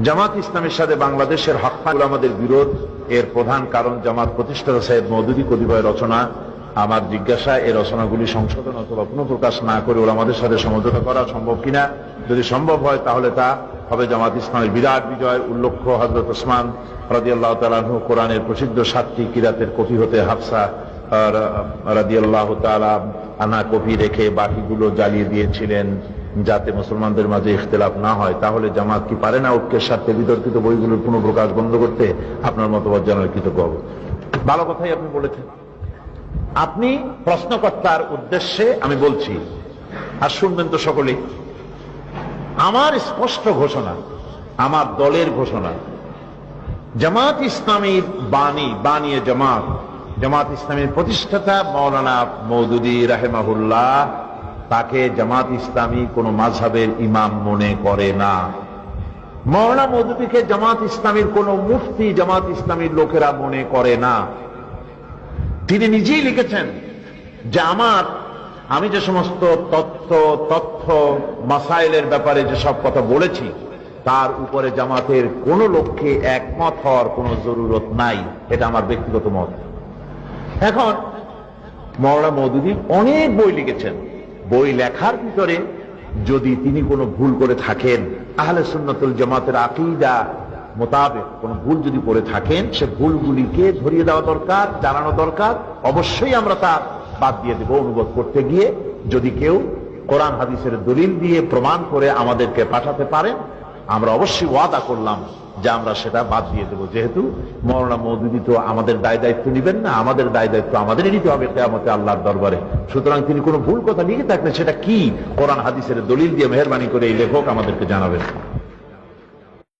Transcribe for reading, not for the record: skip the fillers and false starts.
জামাত ইসলামের সাথে বাংলাদেশের হক্কানি উলামাদের বিরোধ এর প্রধান কারণ জামাত প্রতিষ্ঠাতা সাহেব মওদুদী কতিপয় রচনা। আমার জিজ্ঞাসা, এই রচনাগুলি সংশোধন অথবা পুনঃপ্রকাশ না করে ওলামাদের সাথে সমঝোতা করা সম্ভব কিনা। যদি সম্ভব হয় তাহলে তা হবে জামাত ইসলামের বিরাট বিজয়। উল্লেখ্য, হযরত ওসমান রাদিয়াল্লাহু তাআলা আনহু কোরআনের প্রসিদ্ধ 7টি কিরাতের কপি হতে হাফসা রাদিয়াল্লাহু তাআলা আনহা কপি রেখে বাকিগুলো জ্বালিয়ে দিয়েছিলেন যাতে মুসলমানদের মাঝে ইখতিলাফ না হয়। তাহলে জামাত কি পারে না ঐক্যের স্বার্থে বিতর্কিত বইগুলোর পুনঃপ্রকাশ বন্ধ করতে? আপনার মতবাদ জানার কৃতজ্ঞ হব। ভালো কথাই আপনি বলেছেন। আপনি প্রশ্নকর্তার উদ্দেশ্যে আমি বলছি, আর শুনবেন তো সকলেই, আমার স্পষ্ট ঘোষণা, আমার দলের ঘোষণা, জামাত ইসলামীর বানিয়ে জামাত ইসলামীর প্রতিষ্ঠাতা মাওলানা মওদুদী রাহিমাহুল্লাহ, তাকে জামাত ইসলামী কোন মাযহাবের ইমাম মনে করে না। মাওলানা মওদুদীকে জামাত ইসলামীর কোন মুফতি জামাত ইসলামীর লোকেরা মনে করে না। তিনি নিজেই লিখেছেন যে আমি যে সমস্ত তথ্য মাসাইলের ব্যাপারে যে সব কথা বলেছি তার উপরে জামাতের কোন লোককে একমত হওয়ার কোন জরুরত নাই। এটা আমার ব্যক্তিগত মত। এখন মাওলানা মওদুদী অনেক বই লিখেছেন। বই লেখার ভিতরে যদি তিনি কোনো ভুল করে থাকেন, আহলে সুন্নাতুল জামাতের আকীদা মোতাবেক কোন ভুল যদি করে থাকেন, সে ভুলগুলিকে ধরিয়ে দেওয়া দরকার, জানানো দরকার। অবশ্যই আমরা তা বাদ দিয়ে দেব অনুবাদ করতে গিয়ে। যদি কেউ কোরআন হাদিসের দলিল দিয়ে প্রমাণ করে আমাদেরকে পাঠাতে পারেন, আমরা অবশ্যই ওয়াদা করলাম যে আমরা সেটা বাদ দিয়ে দেব। যেহেতু মাওলানা মওদুদী তো আমাদের দায় দায়িত্ব নিবেন না, আমাদের দায় দায়িত্ব আমাদেরই নিতে হবে কিয়ামতে আল্লাহর দরবারে। সুতরাং তিনি কোনো ভুল কথা লিখে থাকলে সেটা কি, কোরআন হাদিসের দলিল দিয়ে মেহেরবানি করে এই লেখক আমাদেরকে জানাবেন।